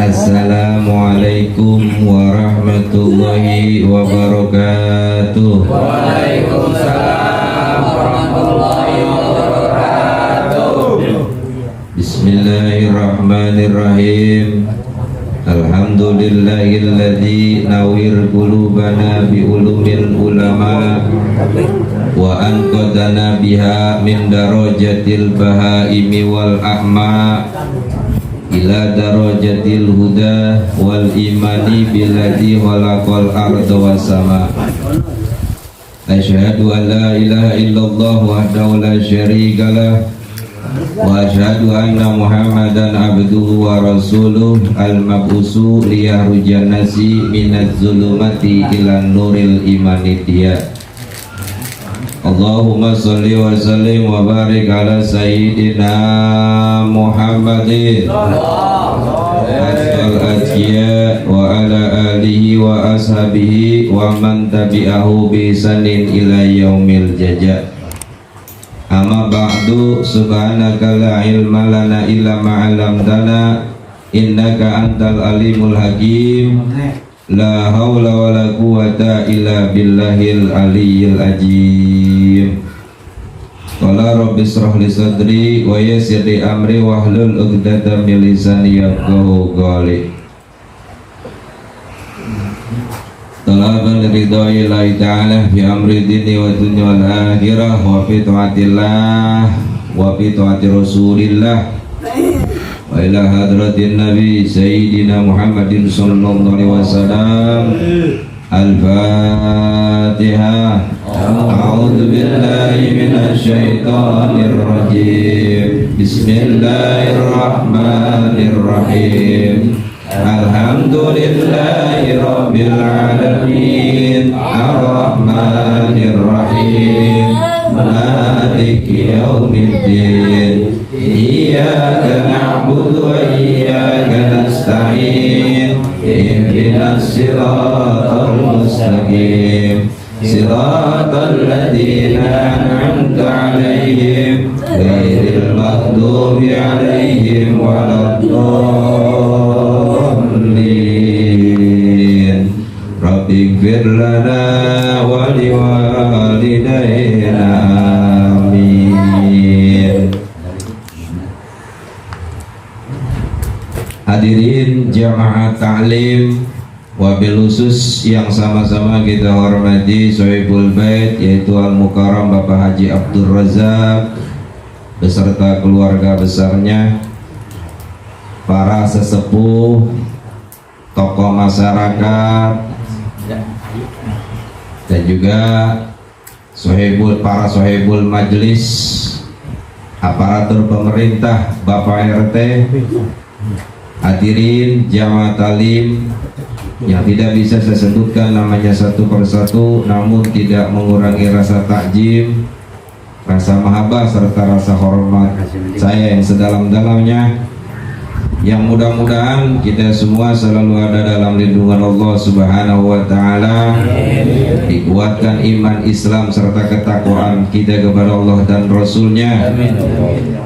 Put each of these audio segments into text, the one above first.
Assalamualaikum warahmatullahi wabarakatuh. Waalaikumsalam warahmatullahi wabarakatuh. Bismillahirrahmanirrahim. Alhamdulillahilladzi nawwir qulubana bi ulumil ulama wa anqadana biha min darajatil bahaimi wal a'ma ila darajatil huda wal imani billadzi khalaqal arda was sama. Asyhadu an la ilaha illallah wahdahu la syarikalah wa asyhadu anna Muhammadan abduhu wa rasuluh al-mab'usu liyakhrujan nasi minadz zulumati ilan nuril imanidiyah. Allahumma sholli wa sallim wa barik ala sayyidina Muhammadin asal ajya wa ala alihi wa ashabihi wa man tabi'ahu bi ihsanin ila yaumil jaza. Amma ba'du, subhanaka la ilma lana illa ma 'allamtana innaka antal alimul hakim. La haula wa la quwata illa billahil aliyyil azim. Qala rabbi israh li sadri wa yassir li amri wahlul 'uqdatam min lisani yafqahu qawli. Talaban ridhoi Allah ta'ala fi amri dini wa dunya wal akhirah wa fi ta'atillah wa fi ta'ati rasulillah wa ila hadratin nabi sayyidina Muhammadin sallallahu alaihi wasallam. Al-Fatihah. A'udzu billahi minasy syaithanir rajim. Bismillahirrahmanirrahim. Alhamdulillahi rabbil alamin ar-rahmanir rahim maliki yaumiddin iyyaka na'budu wa iyyaka nasta'in ihdinas siratal mustaqim siratal ladzina an'amta 'alaihim ghairil maghdubi 'alaihim waladdallin. Rabbighfir lana wa liwalidayna amin. Hadirin jamaah ta'lim, wabil khusus yang sama-sama kita hormati Sohibul Bait, yaitu Al-Mukarram Bapak Haji Abdul Razak beserta keluarga besarnya, para sesepuh, tokoh masyarakat, dan juga para sohibul majelis, aparatur pemerintah, Bapak RT, hadirin jamaah talim yang tidak bisa saya sebutkan namanya satu persatu, namun tidak mengurangi rasa takjim, rasa mahabbah serta rasa hormat saya yang sedalam-dalamnya, yang mudah-mudahan kita semua selalu ada dalam lindungan Allah Subhanahu wa ta'ala, dikuatkan iman Islam serta ketakwaan kita kepada Allah dan Rasulnya,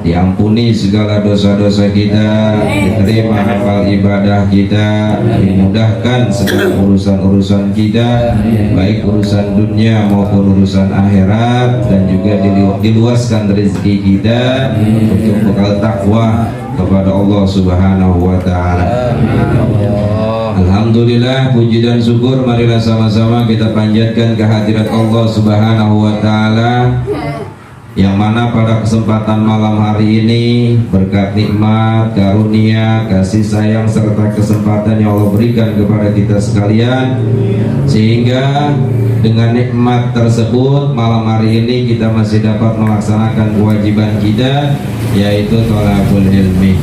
diampuni segala dosa-dosa kita, diterima amal ibadah kita, dimudahkan segala urusan-urusan kita, baik urusan dunia maupun urusan akhirat, dan juga diluaskan rezeki kita untuk bekal takwa kepada Allah Subhanahu wa ta'ala. Alhamdulillah, puji dan syukur marilah sama-sama kita panjatkan kehadirat Allah Subhanahu wa ta'ala, yang mana pada kesempatan malam hari ini berkat nikmat, karunia, kasih sayang serta kesempatan yang Allah berikan kepada kita sekalian, sehingga dengan nikmat tersebut malam hari ini kita masih dapat melaksanakan kewajiban kita, yaitu thalabul ilmi.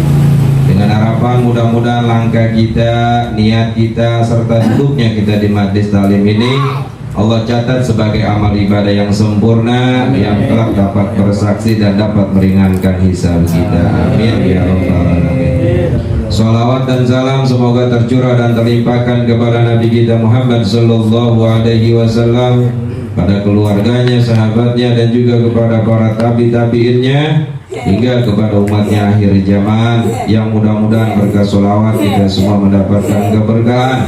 Dengan harapan mudah-mudahan langkah kita, niat kita, serta duduknya kita di majlis talim ini Allah catat sebagai amal ibadah yang sempurna, yang kelak dapat bersaksi dan dapat meringankan hisab kita. Amin ya rabbal alamin. Salawat dan salam semoga tercurah dan terlimpahkan kepada Nabi kita Muhammad sallallahu alaihi wasallam, pada keluarganya, sahabatnya, dan juga kepada para tabi'innya hingga kepada umatnya akhir zaman, yang mudah-mudahan berkah sholawat kita semua mendapatkan keberkahan,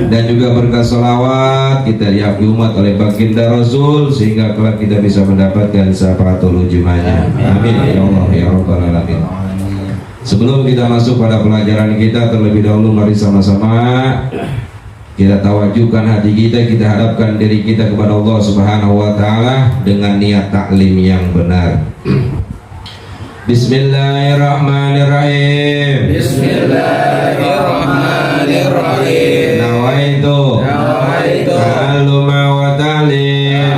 dan juga berkah sholawat kita diakui umat oleh baginda Rasul sehingga kelak kita bisa mendapatkan syafaatul ujumanya. Amin ya Allah ya Rabbal alamin. Sebelum kita masuk pada pelajaran kita, terlebih dahulu mari sama-sama kita tawajukan hati kita, kita hadapkan diri kita kepada Allah Subhanahu wa taala dengan niat taklim yang benar. Bismillahirrahmanirrahim. Bismillahirrahmanirrahim. Nawaitu ta'alluma wa ta'lim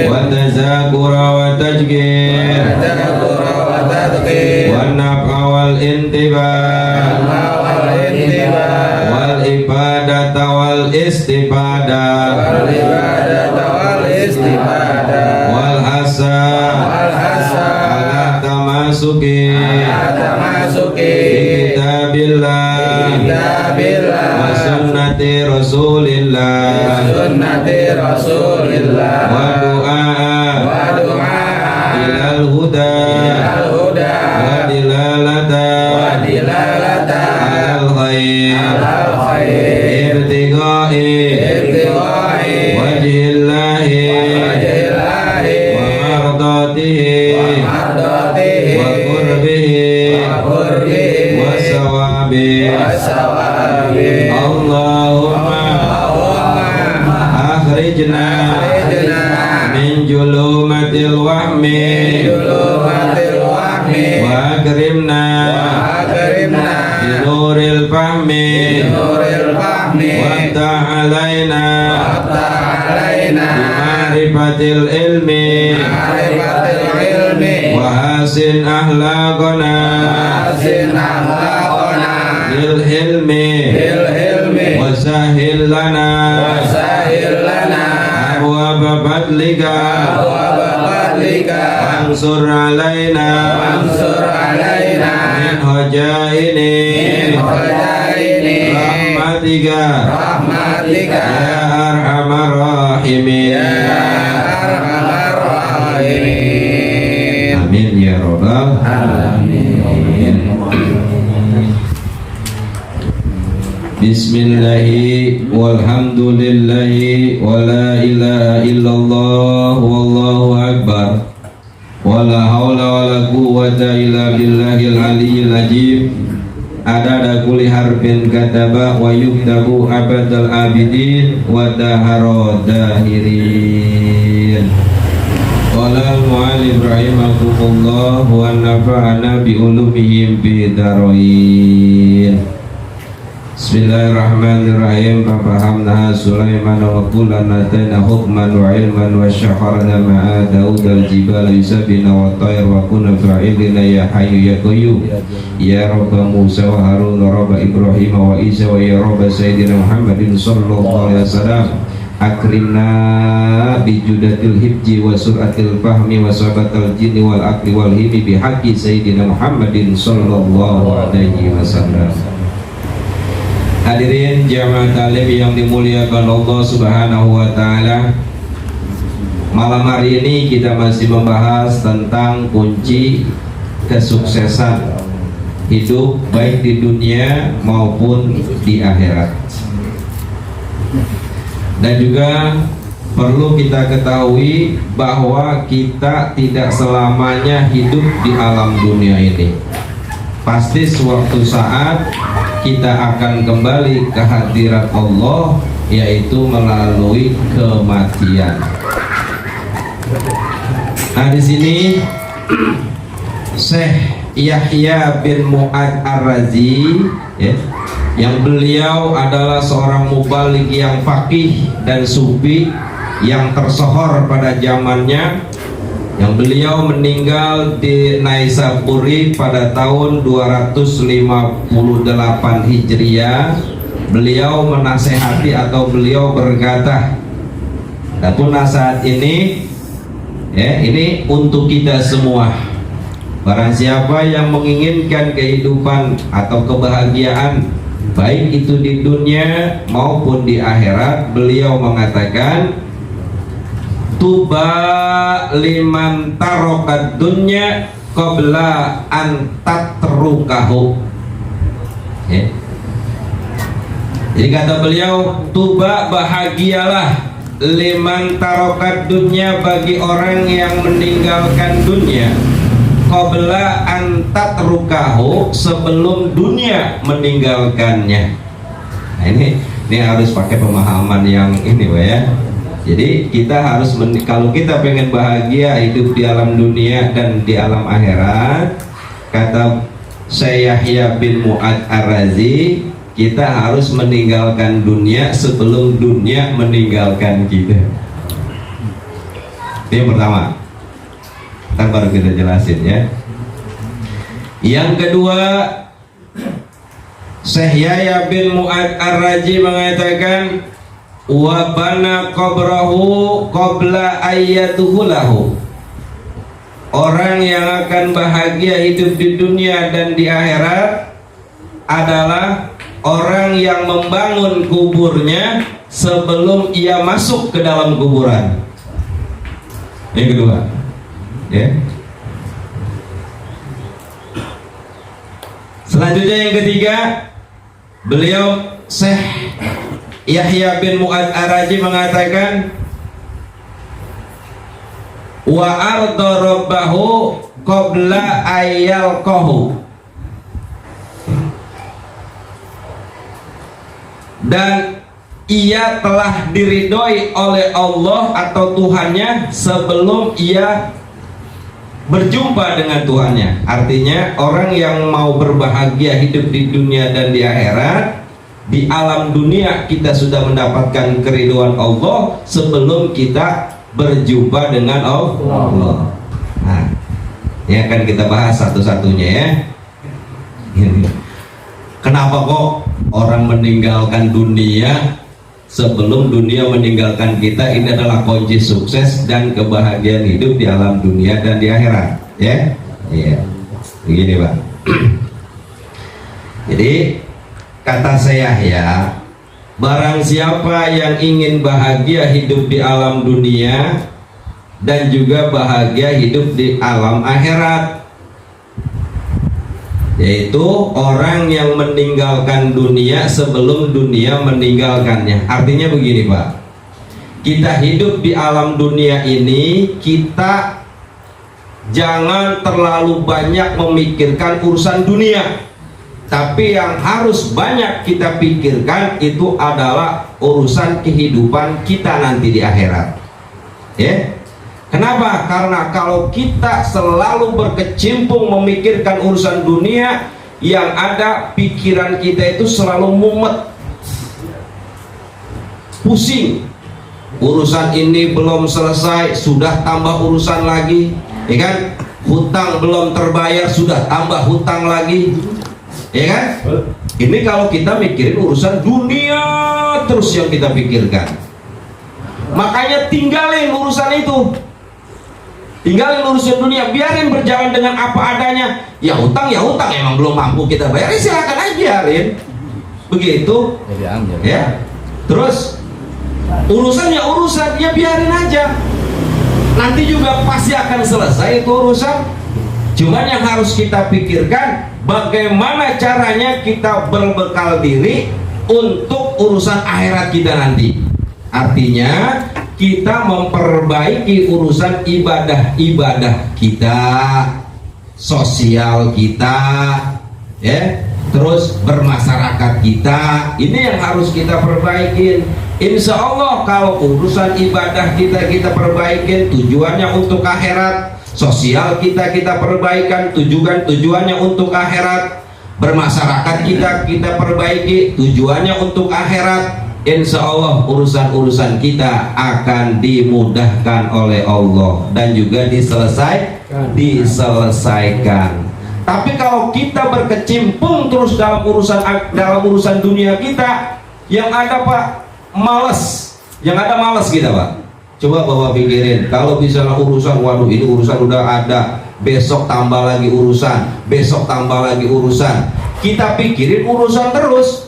wa tazakura wa tajgir wa naf'a wal intibah wal ibadata wal istifadah wal hasa ala tamasuki kitabillah wa sunnati rasulillah wa du'a ilal huda wa dilalata al khair ibtighai wajhillahi wa mardatihi wa qurbihi wa sawabihi. Allahumma akhrijna min julumatil wahmi wa akrimna bi nuril fahmi wa ta'alaina bi ma'rifatil ilmi wa hasin ahlaqana lil hilmi wa sahil lana abwaaba fadlika wansur alaina min hajaini rahmatika ya arhamar rahimin. Amin ya rabbal alamin. Bismillahi walhamdulillahi wa la ilaha illallah wallahu akbar wa la hawla wa la quwwata illa billahil aliyyil azim. Adada kulli harfin kataba wa yuktabu abadal abidin wa dahara dahirin. Qala al-mu'allif rahimakumullah wa nafa'ana bi ulumihim bi darain. Bismillahirrahmanirrahim. Fafahamna Sulaiman wa kullan atayna hukman wa ilman wa syaharna ma'a Daud al-jibal yusabina wa tayr wa kunna fa'ilina ya hayyu ya qayyum ya Rabba Musa wa Harun wa Rabba Ibrahim wa Isa wa ya Rabba Sayyidina Muhammadin sallallahu alaihi wasallam. Akrimna bijudatil hibji wa suratil fahmi wa sabatal jinni wal aqli wal himi bihaqqi Sayyidina Muhammadin sallallahu alaihi wasallam. Hadirin jamaah talim yang dimuliakan Allah Subhanahu wa taala. Malam hari ini kita masih membahas tentang kunci kesuksesan hidup baik di dunia maupun di akhirat. Dan juga perlu kita ketahui bahwa kita tidak selamanya hidup di alam dunia ini. Pasti suatu saat kita akan kembali ke hadirat Allah, yaitu melalui kematian. Nah, di sini Syekh Yahya bin Mu'ad Ar-Razi, ya, yang beliau adalah seorang mubaligh yang faqih dan sufi yang tersohor pada zamannya, yang beliau meninggal di Naisaburi pada tahun 258 Hijriah. Beliau menasehati atau beliau berkata, adapun nasihat ini, ya, ini untuk kita semua. Barang siapa yang menginginkan kehidupan atau kebahagiaan baik itu di dunia maupun di akhirat, beliau mengatakan tuba liman tarokad dunya qabla an tatrukahu. Ya. Jadi kata beliau, tuba bahagialah liman tarokat dunya bagi orang yang meninggalkan dunia qabla an tatrukahu sebelum dunia meninggalkannya. Nah, ini harus pakai pemahaman yang ini Pak ya. Jadi kita harus kalau kita pengen bahagia hidup di alam dunia dan di alam akhirat, kata Syekh Yahya bin Mu'ad Ar-Razi, kita harus meninggalkan dunia sebelum dunia meninggalkan kita. Itu yang pertama. Ntar baru kita jelasin ya. Yang kedua, Syekh Yahya bin Mu'ad Ar-Razi mengatakan wa bana qabrahu qabla ayyatuhu lahu. Orang yang akan bahagia hidup di dunia dan di akhirat adalah orang yang membangun kuburnya sebelum ia masuk ke dalam kuburan. Yang kedua, ya. Selanjutnya yang ketiga, beliau Syekh Yahya bin Mu'ad Ar-Razi mengatakan wa arda rabbahu qabla ayyalqahu, dan ia telah diridhoi oleh Allah atau Tuhannya sebelum ia berjumpa dengan Tuhannya. Artinya orang yang mau berbahagia hidup di dunia dan di akhirat, di alam dunia kita sudah mendapatkan keridhaan Allah sebelum kita berjumpa dengan Allah. Nah, ini akan kita bahas satu-satunya ya. Kenapa kok orang meninggalkan dunia sebelum dunia meninggalkan kita? Ini adalah kunci sukses dan kebahagiaan hidup di alam dunia dan di akhirat ya. Iya. Begini Pak. Jadi kata saya ya, barang siapa yang ingin bahagia hidup di alam dunia dan juga bahagia hidup di alam akhirat, yaitu orang yang meninggalkan dunia sebelum dunia meninggalkannya. Artinya begini Pak, kita hidup di alam dunia ini, kita jangan terlalu banyak memikirkan urusan dunia, tapi yang harus banyak kita pikirkan itu adalah urusan kehidupan kita nanti di akhirat ya. Kenapa? Karena kalau kita selalu berkecimpung memikirkan urusan dunia, yang ada pikiran kita itu selalu mumet, pusing. Urusan ini belum selesai, sudah tambah urusan lagi, ya kan? Hutang belum terbayar, sudah tambah hutang lagi, ya kan? Ini kalau kita mikirin urusan dunia terus yang kita pikirkan. Makanya tinggalin urusan itu. Tinggalin urusan dunia, biarin berjalan dengan apa adanya. Ya hutang, emang belum mampu kita bayar, silakan aja biarin. Begitu. Ya. Terus urusan ya biarin aja. Nanti juga pasti akan selesai itu urusan. Cuman yang harus kita pikirkan, bagaimana caranya kita berbekal diri untuk urusan akhirat kita nanti. Artinya kita memperbaiki urusan ibadah kita, sosial kita, ya, terus bermasyarakat kita. Ini yang harus kita perbaikin. Insya Allah kalau urusan ibadah kita perbaikin, tujuannya untuk akhirat, sosial kita perbaikan, tujuannya untuk akhirat, bermasyarakat kita perbaiki, tujuannya untuk akhirat. Insya Allah urusan-urusan kita akan dimudahkan oleh Allah dan juga diselesaikan. Tapi kalau kita berkecimpung terus dalam urusan dunia kita, yang ada Pak malas, kita Pak. Coba Bapak pikirin, kalau misalnya urusan, waduh ini urusan udah ada besok tambah lagi urusan, besok tambah lagi urusan. Kita pikirin urusan terus.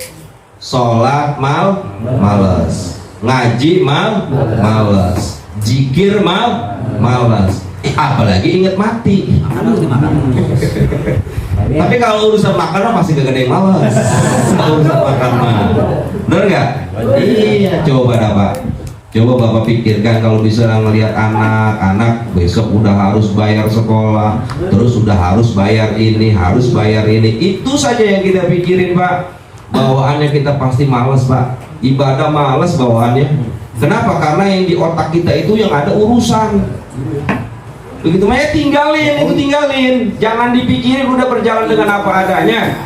Sholat males, ngaji males, zikir males, apalagi inget mati. Tapi kalau urusan makan mah pasti gak ada yang males. Urusan makan mah, bener nggak? Iya, coba dah Pak. Coba Bapak pikirkan kalau bisa ngelihat anak-anak besok udah harus bayar sekolah, terus udah harus bayar ini, harus bayar ini. Itu saja yang kita pikirin Pak. Bawaannya kita pasti malas Pak. Ibadah malas bawaannya. Kenapa? Karena yang di otak kita itu yang ada urusan. Begitu makanya tinggalin. Jangan dipikirin, udah berjalan dengan apa adanya.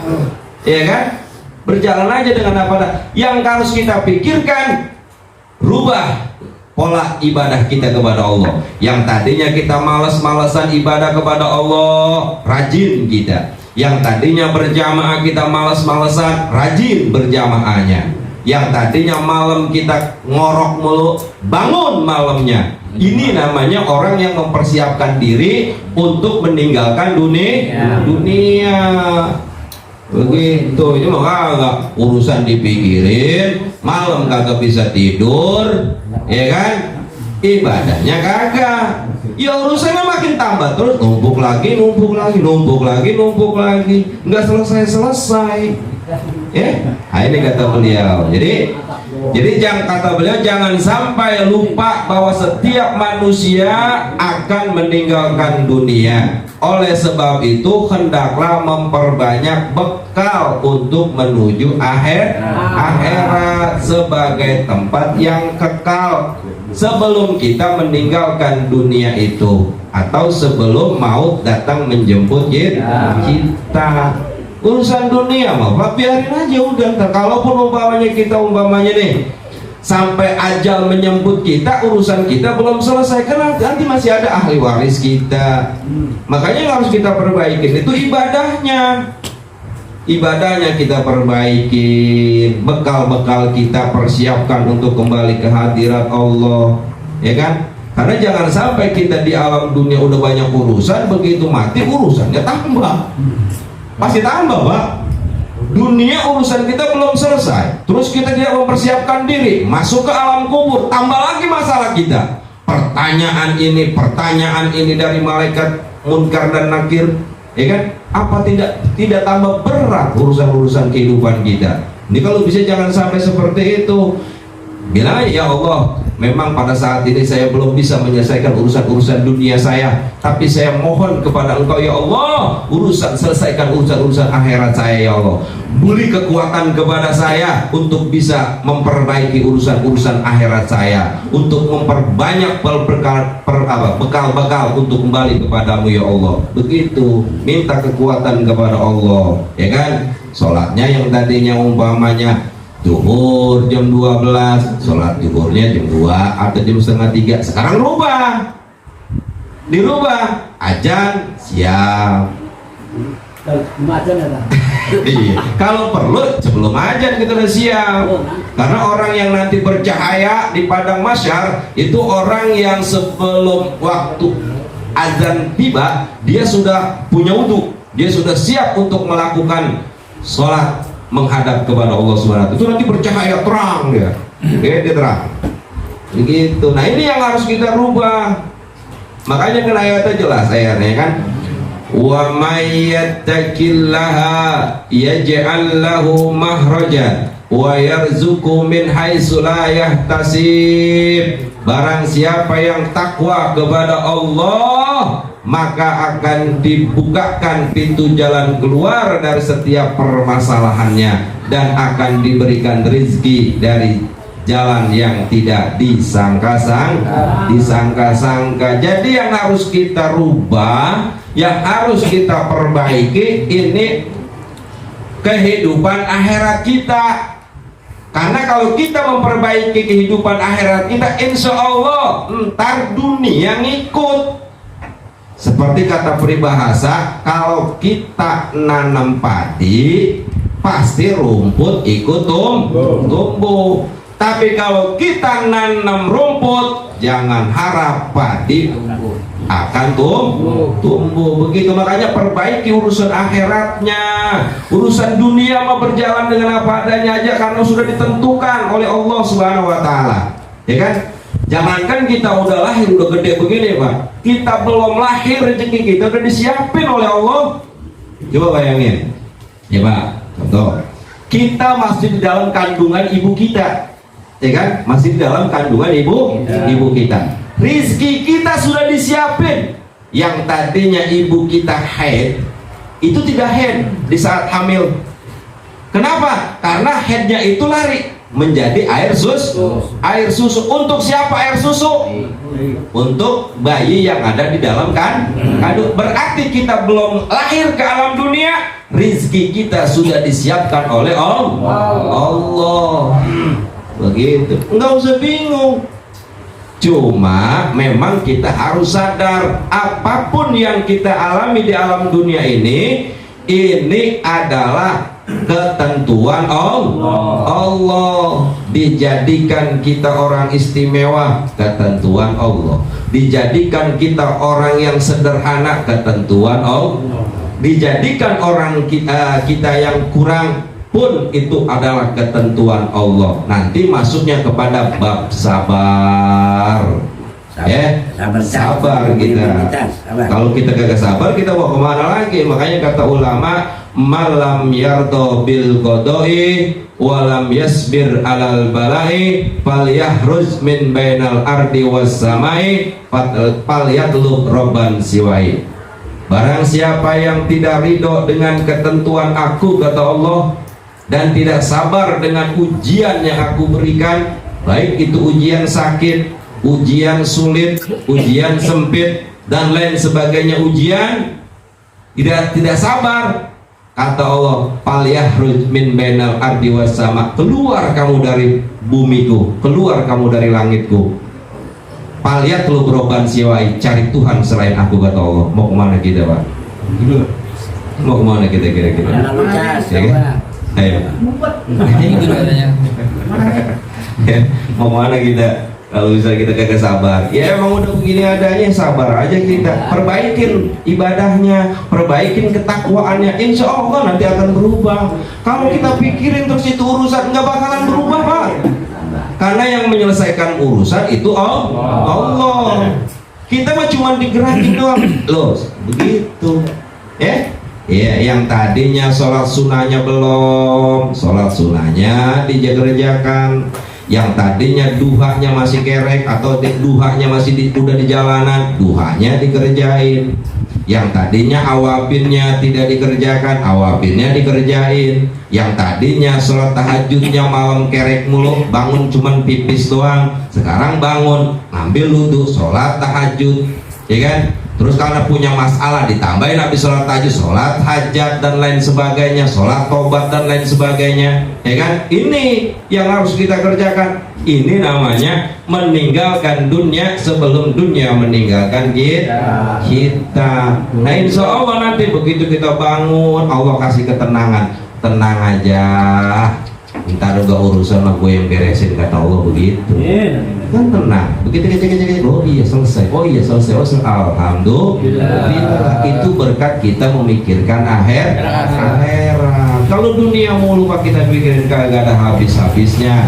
Ya kan? Berjalan aja dengan apa adanya. Yang harus kita pikirkan, rubah pola ibadah kita kepada Allah. Yang tadinya kita malas-malasan ibadah kepada Allah, rajin kita. Yang tadinya berjamaah kita malas-malasan, rajin berjamaahnya. Yang tadinya malam kita ngorok mulu, bangun malamnya. Ini namanya orang yang mempersiapkan diri untuk meninggalkan dunia. Begitu. Ini mah kagak urusan dipikirin, malam kagak bisa tidur, ya kan? Ibadahnya kagak. Ya urusannya makin tambah terus, numpuk lagi, nggak selesai. Ya, ini kata beliau. Jadi jangan, kata beliau, jangan sampai lupa bahwa setiap manusia akan meninggalkan dunia. Oleh sebab itu hendaklah memperbanyak bekal untuk menuju akhirat sebagai tempat yang kekal sebelum kita meninggalkan dunia itu, atau sebelum maut datang menjemput kita. Urusan dunia mah Pak, biarin aja udah. Kalaupun umpamanya nih sampai ajal menyebut kita, urusan kita belum selesai, karena nanti masih ada ahli waris kita. Makanya yang harus kita perbaikin itu ibadahnya kita perbaiki, bekal-bekal kita persiapkan untuk kembali ke hadirat Allah, ya kan? Karena jangan sampai kita di alam dunia udah banyak urusan, begitu mati urusannya tambah, pasti tambah Pak. Dunia urusan kita belum selesai, terus kita tidak mempersiapkan diri, masuk ke alam kubur, tambah lagi masalah kita. Pertanyaan ini dari malaikat munkar dan nakir, ya kan? Apa tidak tambah berat urusan kehidupan kita? Ini kalau bisa jangan sampai seperti itu. Bilang aja, ya Allah, memang pada saat ini saya belum bisa menyelesaikan urusan dunia saya, tapi saya mohon kepada Engkau ya Allah, selesaikan urusan akhirat saya ya Allah. Beri kekuatan kepada saya untuk bisa memperbaiki urusan akhirat saya, untuk memperbanyak bekal untuk kembali kepadamu ya Allah. Begitu, minta kekuatan kepada Allah, ya kan? Sholatnya yang tadinya umpamanya zuhur jam 12, sholat zuhurnya jam 2 atau jam setengah 3, sekarang dirubah azan siap. Iya. Kalau perlu sebelum azan kita udah siap, karena orang yang nanti bercahaya di padang mahsyar itu orang yang sebelum waktu azan tiba dia sudah punya wudu, dia sudah siap untuk melakukan sholat menghadap kepada Allah Subhanahu wa ta'ala. Itu nanti bercahaya terang dia terang begitu. Nah ini yang harus kita rubah. Makanya kan ayatnya jelas ayatnya kan, wa may yattaqillaha yaj'al lahu mahrajan wa yarzuqhu min haitsu la yahtasib. Barang siapa yang takwa kepada Allah, maka akan dibukakan pintu jalan keluar dari setiap permasalahannya, dan akan diberikan rezeki dari jalan yang tidak disangka-sangka. Jadi yang harus kita rubah, yang harus kita perbaiki ini kehidupan akhirat kita. Karena kalau kita memperbaiki kehidupan akhirat kita, insya Allah ntar dunia ngikut. Seperti kata peribahasa, kalau kita nanam padi, pasti rumput ikut tumbuh. Tapi kalau kita nanam rumput, jangan harap padi akan tumbuh. Begitu, makanya perbaiki urusan akhiratnya. Urusan dunia mau berjalan dengan apa adanya aja, karena sudah ditentukan oleh Allah Subhanahu wa taala. Ya kan? Jangankan kita udah lahir udah gede begini, Pak. Kita belum lahir, rezeki kita udah disiapin oleh Allah. Coba bayangin. Ya, Pak. Contoh. Kita masih di dalam kandungan ibu kita. Ya kan? Masih di dalam kandungan ibu kita. Rizki kita sudah disiapin. Yang tadinya ibu kita haid, itu tidak haid di saat hamil. Kenapa? Karena haidnya itu lari menjadi air susu. Untuk siapa air susu? Untuk bayi yang ada di dalam kandung. Berarti kita belum lahir ke alam dunia, rizki kita sudah disiapkan oleh Allah. Begitu, nggak usah bingung. Cuma memang kita harus sadar, apapun yang kita alami di alam dunia ini adalah ketentuan Allah. Dijadikan kita orang istimewa, ketentuan Allah. Dijadikan kita orang yang sederhana, ketentuan Allah. Dijadikan orang kita yang kurang pun, itu adalah ketentuan Allah. Nanti masuknya kepada bab sabar. Sabar kita. Kalau kita kagak sabar, kita mau kemana lagi? Makanya kata ulama, malam yardo bil qodoi walam yasbir alal balai falyahruz min bainal ardi was samai falyatlub robban siwai. Barang siapa yang tidak ridho dengan ketentuan aku, kata Allah, dan tidak sabar dengan ujian yang aku berikan, baik itu ujian sakit, ujian sulit, ujian sempit, dan lain sebagainya ujian, tidak sabar, kata Allah, falyakhruj min bainal ardi was sama, keluar kamu dari bumiku, keluar kamu dari langitku, falyatlub robban siwai, cari Tuhan selain aku, kata Allah. Mau kemana kita, Pak? Mau kemana kita kira-kira? Ya kan? Ayo. Mau kemana kita? Kalau bisa kita kagak sabar, ya emang udah begini adanya, sabar aja kita. Perbaikin ibadahnya, perbaikin ketakwaannya, insya Allah nanti akan berubah. Kalau kita pikirin terus itu urusan, nggak bakalan berubah, Pak. Karena yang menyelesaikan urusan itu Allah. Kita mah cuma digerakin doang, loh, begitu. Ya, yang tadinya sholat sunnahnya belum, sholat sunnahnya dikerjakan. Yang tadinya duhanya masih kerek atau duhanya masih udah di jalanan, duhanya dikerjain. Yang tadinya awabinnya tidak dikerjakan, awabinnya dikerjain. Yang tadinya sholat tahajudnya malam kerek mulu, bangun cuman pipis doang, sekarang bangun ngambil wudu sholat tahajud, ya kan? Terus karena punya masalah ditambahin habis sholat tahajud, sholat hajat dan lain sebagainya, sholat tobat dan lain sebagainya, ya kan? Ini yang harus kita kerjakan. Ini namanya meninggalkan dunia sebelum dunia meninggalkan kita. Nah, insya Allah nanti begitu kita bangun, Allah kasih ketenangan. Tenang aja, ntar juga urusan lah gue yang beresin, kata Allah begitu. Kan tenang, begitu kecil-kecil, oh iya selesai, alhamdulillah. Itu berkat kita memikirkan akhirat. Kalau dunia mulu Pak kita pikirin, kagak ada habis-habisnya.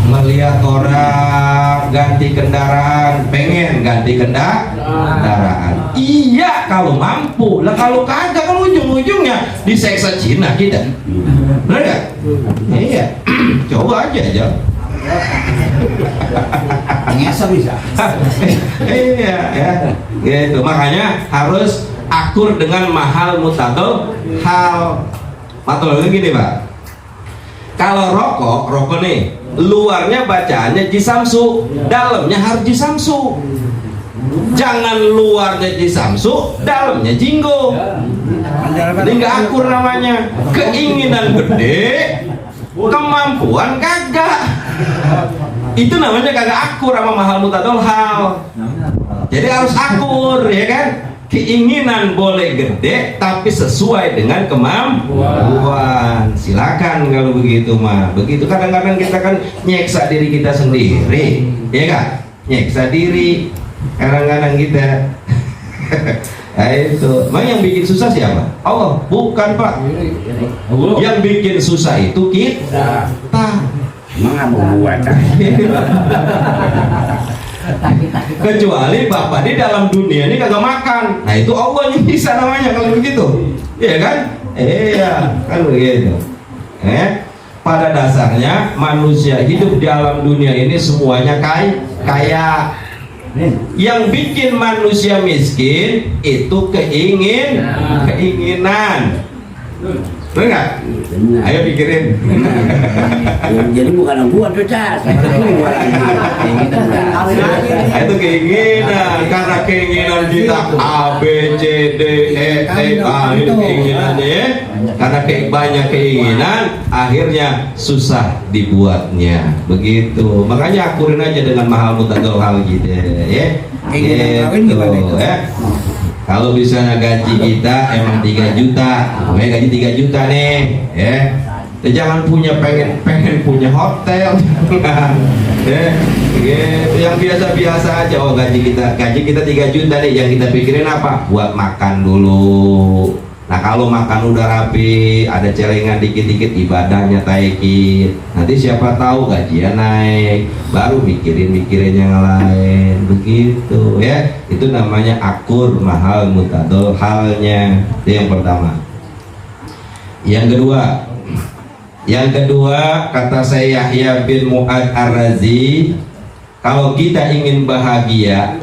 Melihat orang ganti kendaraan, pengen ganti kendaraan. Iya kalau mampu lah, kalau kagak kan ujung-ujungnya diseksa Cina kita. Benar gak? Iya. Coba aja. Ngesel bisa. Iya ya. Gitu. Makanya harus akur dengan mahal mutadol hal. Matolognya gini, Pak. Kalau rokok nih, luarnya bacaannya Jisamsu, dalamnya harus Jisamsu. Jangan luarnya Jisamsu, dalamnya Jinggo. Ini nggak akur namanya. Keinginan gede, kemampuan kagak. Itu namanya kagak akur sama mahal mutadol hal. Jadi harus akur, ya kan? Keinginan boleh gede tapi sesuai dengan kemampuan. Silakan kalau begitu mah. Begitu kadang-kadang kita kan nyeksa diri kita sendiri, ya kan? Nyeksa diri kadang-kadang kita. Itu. Memang yang bikin susah siapa? Allah. Bukan, Pak. Yang bikin susah itu kita. Kecuali Bapak di dalam dunia ini kagak makan. Nah, itu Allah yang bisa namanya kalau begitu. Iya kan? Iya, kan begitu. Pada dasarnya manusia hidup di alam dunia ini semuanya kaya. Yang bikin manusia miskin itu keinginan. Bener nggak? Ayo pikirin. Jadi bukan gua tuh, Cas. Itu keinginan, karena keinginan kita A, B, C, D, E, F, A, itu keinginannya ya. Karena banyak keinginan, akhirnya susah dibuatnya. Begitu. Makanya akurin aja dengan mahal mutadol hal gitu ya. Gitu ya. Kalau misalnya gaji kita emang 3 juta, gaji 3 juta nih, ya. Jangan pengen punya hotel, ya. Gitu. Yang biasa-biasa aja. Oh, gaji kita 3 juta nih, yang kita pikirin apa? Buat makan dulu. Nah, kalau makan udah rapi, ada celengan dikit-dikit, ibadahnya taikin. Nanti siapa tahu gajian naik, baru mikirin yang lain. Begitu ya. Itu namanya akur mahal mutadol halnya. Itu yang pertama. Yang kedua kata saya Yahya bin Mu'ad Ar-Razi, kalau kita ingin bahagia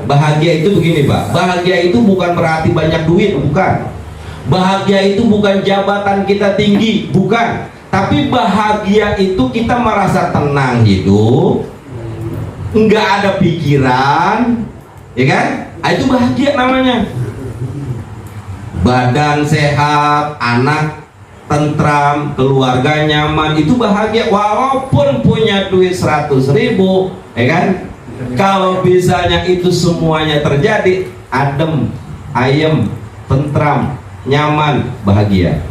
itu begini, Pak. Bahagia itu bukan berarti banyak duit, bukan. Bahagia itu bukan jabatan kita tinggi, bukan. Tapi bahagia itu kita merasa tenang hidup, nggak ada pikiran, ya kan? Itu bahagia namanya. Badan sehat, anak tentram, keluarga nyaman, itu bahagia. Walaupun punya duit 100.000, ya kan? Kalau misalnya itu semuanya terjadi, adem, ayem, tentram, nyaman, bahagia.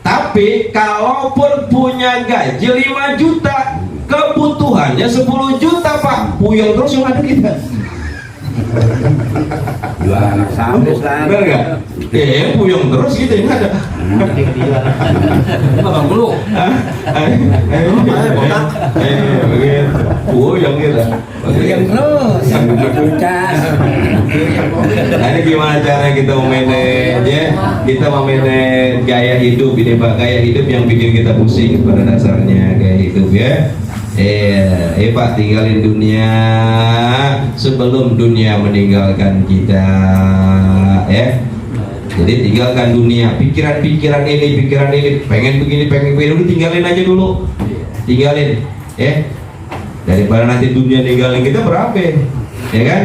Tapi kalaupun punya gaji 5 juta, kebutuhannya 10 juta, Pak, puyeng terus yang ada kita. Jual anak sampai lah. Bener nggak? Puyeng terus gitu yang ada. Bang dulu. Begitu. Puyeng gitu. Puyeng terus. Yang begitu, Cas. Nah, ini gimana cara kita manage ya? Kita manage gaya hidup ini, Pak. Gaya hidup yang bikin kita pusing pada dasarnya, gaya hidup ya. Pak, tinggalin dunia sebelum dunia meninggalkan kita ya. Jadi tinggalkan dunia, pikiran ini, pengen begini, udah tinggalin aja dulu. Tinggalin ya. Daripada nanti dunia ninggalin kita berapa ya kan?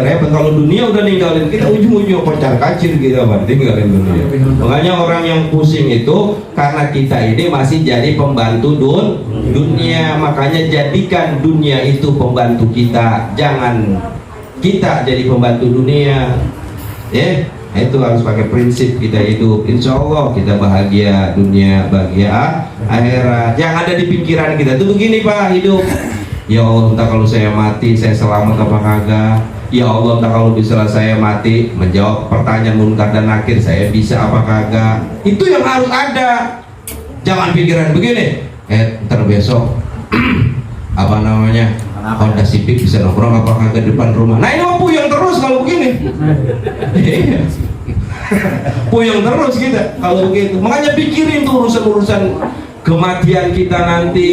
Repot kalau dunia udah ninggalin kita, ujung-ujung kocar kacir gitu, Pak, tinggalin dunia. Makanya orang yang pusing itu karena kita ini masih jadi pembantu dunia. Makanya jadikan dunia itu pembantu kita, jangan kita jadi pembantu dunia ya. Itu harus pakai prinsip kita hidup. Insya Allah kita bahagia dunia, bahagia akhirat. Yang ada di pikiran kita itu begini, Pak, hidup. Ya Allah, entah kalau saya mati, saya selamat apa kagak. Ya Allah, entah kalau bisa saya mati, menjawab pertanyaan munkar dan nakir, saya bisa apa kagak. Itu yang harus ada. Jangan pikiran begini, ntar besok apa namanya, Honda Civic bisa nongkrong apa kagak depan rumah. Nah, ini mah puyeng terus kalau begini. Puyeng terus kita kalau begitu. Makanya pikirin tuh urusan-urusan kematian kita nanti,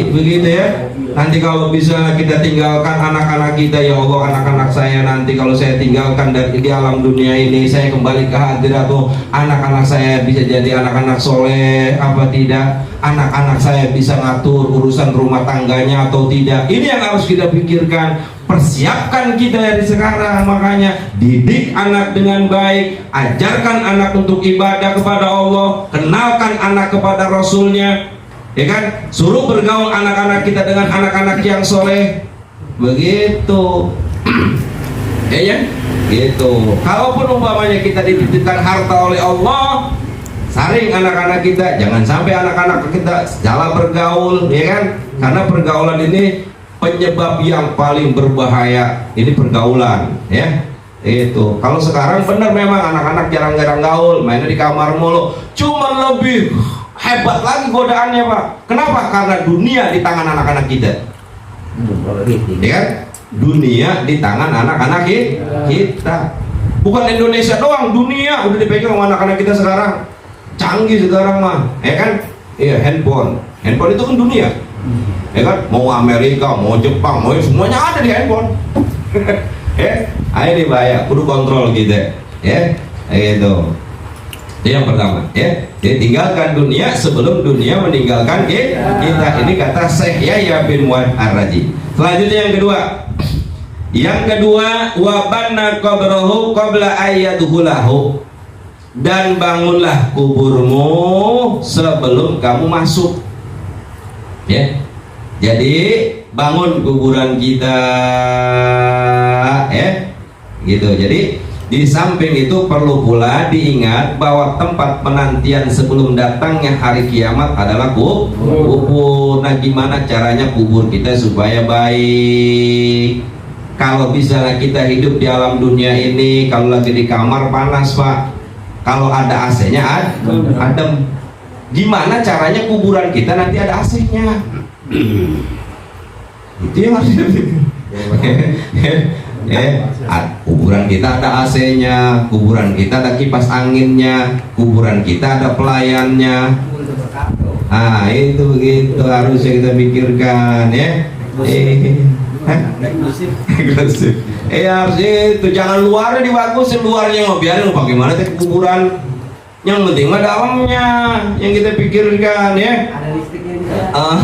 begitu ya. Nanti kalau bisa kita tinggalkan anak-anak kita, ya Allah, anak-anak saya nanti kalau saya tinggalkan dari di alam dunia ini, saya kembali ke hadirat tuh, anak-anak saya bisa jadi anak-anak soleh apa tidak, anak-anak saya bisa ngatur urusan rumah tangganya atau tidak. Ini yang harus kita pikirkan. Persiapkan kita dari sekarang. Makanya didik anak dengan baik, ajarkan anak untuk ibadah kepada Allah, kenalkan anak kepada Rasulnya, ya kan? Suruh bergaul anak-anak kita dengan anak-anak yang soleh. Begitu. Ya, gitu. Kalaupun umpamanya kita dititipkan harta oleh Allah, saring anak-anak kita, jangan sampai anak-anak kita salah bergaul, ya kan? Karena pergaulan ini penyebab yang paling berbahaya. Ini pergaulan, ya. Itu kalau sekarang bener memang anak-anak jarang-jarang gaul, mainnya di kamar mulu. Cuman lebih hebat lagi godaannya Pak. Kenapa? Karena dunia di tangan anak-anak kita. Ya kan? Dunia di tangan anak-anak kita. Bukan Indonesia doang, dunia udah dipegang sama anak-anak kita sekarang. Canggih sekarang mah, ya kan? Iya, handphone itu kan dunia. Ya kan? Mau Amerika, mau Jepang, mau semuanya ada di handphone. Ayo nih bahaya, kudu kontrol gitu ya, gitu. Itu yang pertama ya. Jadi tinggalkan dunia sebelum dunia meninggalkan kita. Ini kata Syekh Yahya bin Mu'adz Ar-Raji. Selanjutnya yang kedua wa banna qabrahu qabla ayyadhulahu, dan bangunlah kuburmu sebelum kamu masuk ya. Jadi bangun kuburan kita ya gitu. Jadi di samping itu perlu pula diingat bahwa tempat penantian sebelum datangnya hari kiamat adalah kubur. Nah, gimana caranya kubur kita supaya baik? Kalau misalnya kita hidup di alam dunia ini, kalau lagi di kamar panas Pak, kalau ada AC-nya adem. Gimana caranya kuburan kita nanti ada AC-nya? Itu yang harus kuburan kita ada AC-nya, kuburan kita ada kipas anginnya, kuburan kita ada pelayannya. Itu begitu harusnya kita pikirkan ya. Agresif. Harus itu, jangan luarnya dibagusin, luarnya mau biarin bagaimana teh kuburan. Yang penting mah dalamnya yang kita pikirkan ya. Ada listriknya di sana.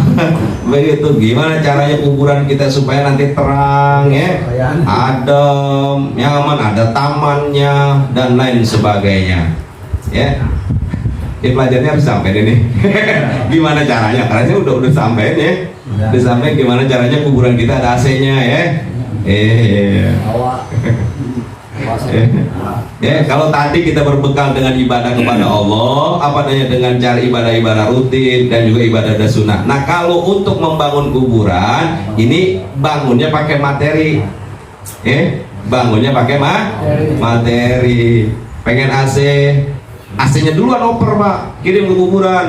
Begitu, gimana caranya kuburan kita supaya nanti terang ya, adem, nyaman, ada tamannya dan lain sebagainya ya. Ini pelajarannya harus sampai ini. Gimana caranya? Karena udah sampai ya. Udah sampai gimana caranya kuburan kita ada AC-nya ya. Kalau tadi kita berbekal dengan ibadah kepada Allah, apa namanya, dengan cara ibadah-ibadah rutin dan juga ibadah sunnah. Nah, kalau untuk membangun kuburan, ini bangunnya pakai materi. Bangunnya pakai materi. Pengen AC, AC-nya duluan oper Pak, kirim ke kuburan.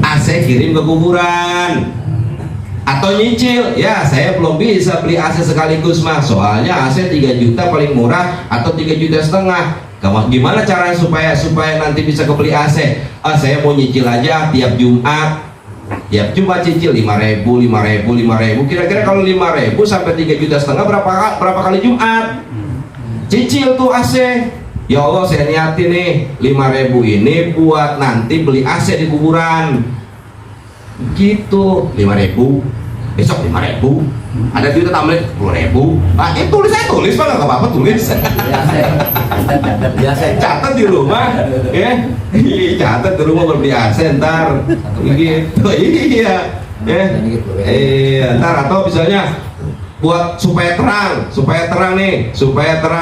AC kirim ke kuburan. Atau nyicil, ya saya belum bisa beli AC sekaligus Mas, soalnya AC 3 juta paling murah atau 3,5 juta. Gimana cara supaya nanti bisa kebeli AC? Saya mau nyicil aja tiap Jumat cicil 5.000. Kira-kira kalau 5.000 sampai 3,5 juta berapa kali Jumat? Cicil tuh AC. Ya Allah, saya niatin nih 5.000 ini buat nanti beli AC di kuburan. Gitu, 5.000, besok 5.000, ada duit tambahin 10.000. Tulis Pak, nggak apa-apa tulis. Biasa catat di rumah ya. Catat di rumah beli AC ntar gitu. Iya ntar, atau misalnya buat supaya terang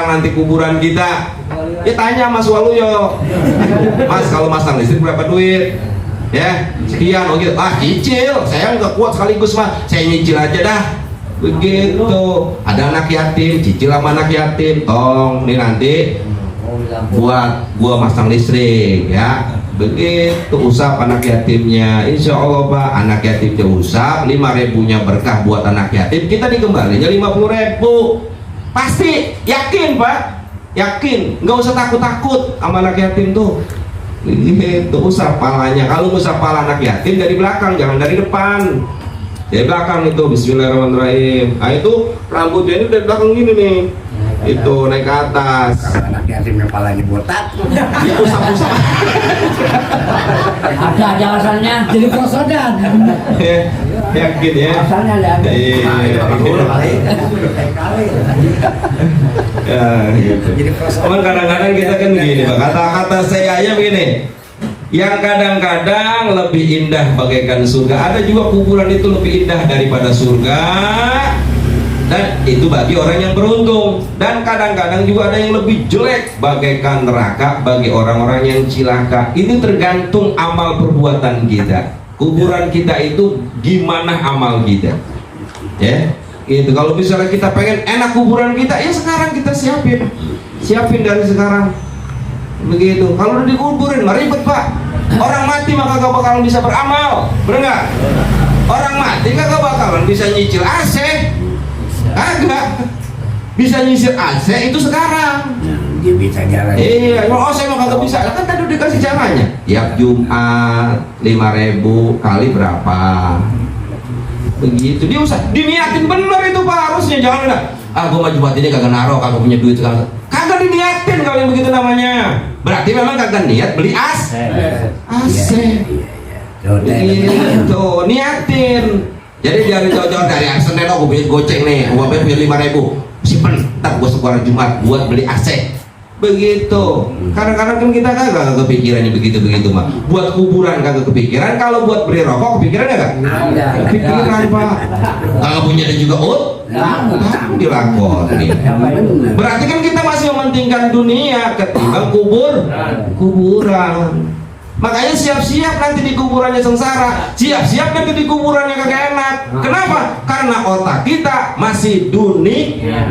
nanti kuburan kita. Ya tanya Mas Waluyo, Mas kalau masang listrik berapa duit? Ya sekian, gitu. Cicil, saya nggak kuat sekaligus Mas, saya nyicil aja dah. Begitu. Ada anak yatim, cicil sama anak yatim, tolong nih nanti buat gua masang listrik ya. Begitu, usap anak yatimnya, insya Allah Pak, anak yatimnya usap, 5.000-nya berkah buat anak yatim, kita dikembalinya 50.000. Pasti, yakin Pak, yakin, nggak usah takut sama anak yatim tuh. Itu usap palanya. Kalau usap pala anak yatim dari belakang, jangan dari depan. Dari belakang itu, bismillahirrahmanirrahim. Nah itu rambutnya ini dari belakang gini nih. Itu naik ke atas. Kalau anak yatim yang palanya botak, Ya usap-usap. Ada alasannya jadi prosodan. Yakin ya. Asalnya ada. Ya, gitu. Cuman kadang-kadang kita kan begini Pak, kata-kata saya aja begini, yang kadang-kadang lebih indah bagaikan surga, ada juga kuburan itu lebih indah daripada surga, dan itu bagi orang yang beruntung. Dan kadang-kadang juga ada yang lebih jelek bagaikan neraka bagi orang-orang yang cilaka. Ini tergantung amal perbuatan kita. Kuburan kita itu gimana amal kita ya. Gitu. Kalau misalnya kita pengen enak kuburan kita, ya sekarang kita siapin dari sekarang. Begitu. Kalau udah dikuburin, mah ribet Pak. Orang mati maka gak bakalan bisa beramal, bener nggak? Orang mati kagak bakalan bisa nyicil AC, kagak bisa nyicil AC itu sekarang. Dia bisa jalan. Iya, kalau saya mah kagak bisa, kan tadi udah dikasih caranya. Tiap Jumat 5.000 kali berapa? Begitu dia usah diniatin bener itu Pak, harusnya jangan bilang gua mah Jumat ini kagak naro, kagak punya duit, kagak diniatin kalau yang begitu namanya. Berarti memang kagak niat beli AC. Gitu, niatin. Jadi dari jauh-jauh dari Senin aku beli goceng nih, gua beli 5.000, simpen, ntar gua sekarang Jumat buat beli AC. Begitu. Kadang-kadang kan kita kagak kepikiran begitu mah. Buat kuburan kagak kepikiran, kalau buat beli rokok kepikiran kagak? Kepikiran Pak. Kagak punya dan juga dilakoni. Berarti kan kita masih mementingkan dunia ketimbang kuburan. Makanya siap-siap nanti di kuburannya sengsara, siap-siap nanti di kuburannya kagak enak. Kenapa? Karena otak kita masih dunia,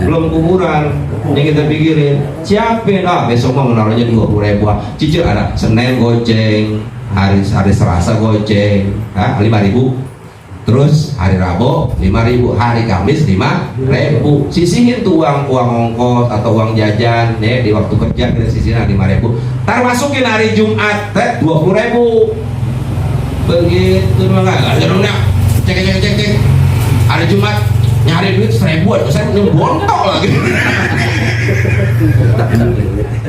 belum kuburan. Yang kita pikirin, siapin, besok mau menaruhnya 20.000, cicil ada Senin goceng, hari Selasa goceng, 5.000. Terus hari Rabu 5.000, hari Kamis 5.000. Sisihin tuh uang ongkos atau uang jajan ya, di waktu kerja kita sisihin 5.000. Ntar masukin hari Jumat 20.000. Begitu memang nggak cek hari Jumat nyari duit 1.000 aja saya bontok lagi.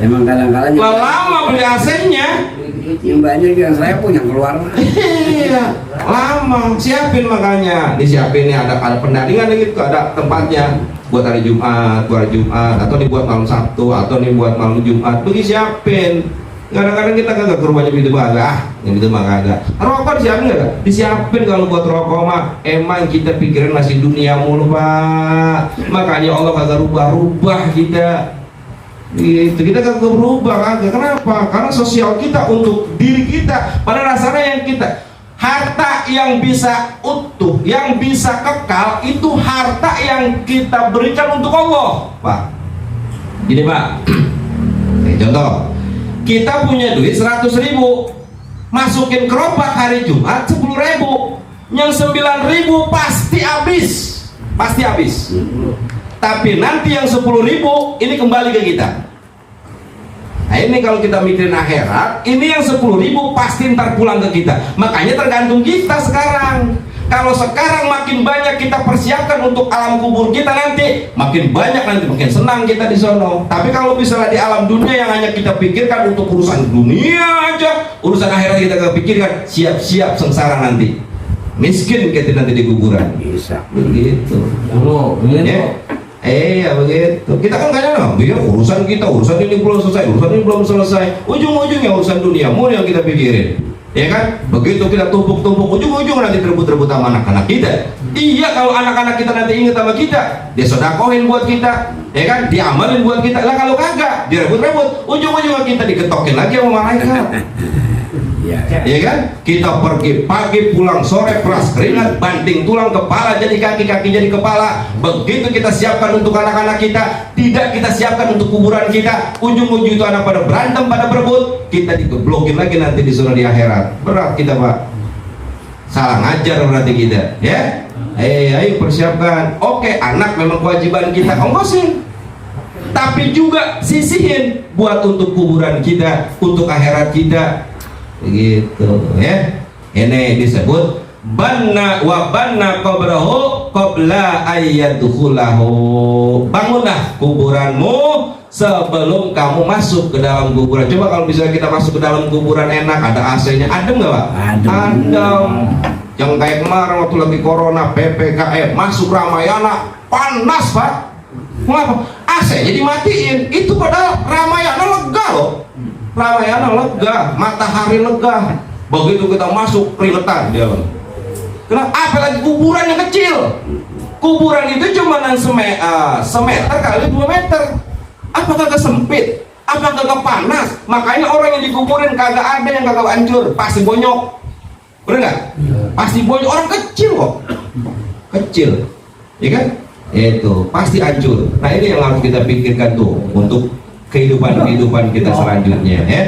Emang kadang-kadang lama beli AC-nya yang banyak yang 1.000 yang keluar. Iya, lama siapin, makanya disiapin nih ada pendaringan gitu, ada tempatnya buat hari Jumat, atau nih buat malam Sabtu, atau nih buat malam Jumat, begitu siapin. Kadang-kadang kita kagak ke rumahnya itu yang itu mah kagak. Rokok disiapin nggak? Disiapin. Kalau buat rokok mah emang kita pikirin masih dunia mulu Pak. Makanya Allah kagak rubah kita. Itu kita kagak berubah kagak. Kenapa? Karena sosial kita untuk diri kita. Pada dasarnya yang kita harta yang bisa utuh, yang bisa kekal itu harta yang kita berikan untuk Allah, Pak. Jadi Pak, contoh. Kita punya duit 100.000, masukin keropak hari Jumat 10.000, yang 9.000 pasti habis. Tapi nanti yang 10.000 ini kembali ke kita. Nah ini kalau kita mikirin akhirat, ini yang 10.000 pasti ntar pulang ke kita. Makanya tergantung kita sekarang. Kalau sekarang makin banyak kita persiapkan untuk alam kubur kita nanti, makin banyak nanti, makin senang kita di sono. Tapi kalau misalnya di alam dunia yang hanya kita pikirkan untuk urusan dunia aja, urusan akhirat kita gak pikirkan, siap-siap sengsara nanti. Miskin kita nanti di kuburan. Bisa. Begitu. Ya, begitu. Kita kan kayaknya biar urusan ini belum selesai, ujung-ujungnya urusan dunia mulu yang kita pikirin. Ya kan? Begitu kita tumpuk-tumpuk, ujung-ujung nanti rebut-rebut sama anak-anak kita. Iya, kalau anak-anak kita nanti ingat sama kita, dia sodakohin buat kita, ya kan? Diamalin buat kita. Lah kalau kagak, direbut-rebut, ujung-ujungnya kita diketokin lagi sama malaikat. Ya kan? Kita pergi pagi pulang sore, peras keringat, banting tulang, kepala jadi kaki, kaki jadi kepala. Begitu kita siapkan untuk anak-anak kita, tidak kita siapkan untuk kuburan kita, ujung-ujung itu anak pada berantem, pada berebut, kita digeblokin lagi nanti di sana di akhirat. Berat kita Pak, salah ngajar berarti kita ya. Ayo persiapkan. Oke, anak memang kewajiban kita ongkosin, tapi juga sisihin buat untuk kuburan kita, untuk akhirat kita. Begitu ya. Ini disebut banna qabrahu qabla ayyadkhulahu. Bangunlah kuburanmu sebelum kamu masuk ke dalam kuburan. Coba kalau misalnya kita masuk ke dalam kuburan enak, ada AC-nya, adem nggak Pak? Adem. Yang kayak kemarin waktu lagi corona PPKM masuk Ramayana panas Pak. Mengapa? AC-nya dimatiin. Itu padahal Ramayana lega loh. Ramayana lega, matahari lega. Begitu kita masuk keringetan dia. Kenapa? Apalagi kuburan yang kecil. Kuburan itu cuma semeter kali 2 meter. Apa kagak sempit? Apa kagak panas? Makanya orang yang dikuburin kagak ada yang kagak hancur, pasti bonyok. Bener nggak? Pasti bonyok, orang kecil kok. kecil, ya kan? Itu pasti hancur. Nah ini yang harus kita pikirkan tuh untuk kehidupan kita selanjutnya, ya.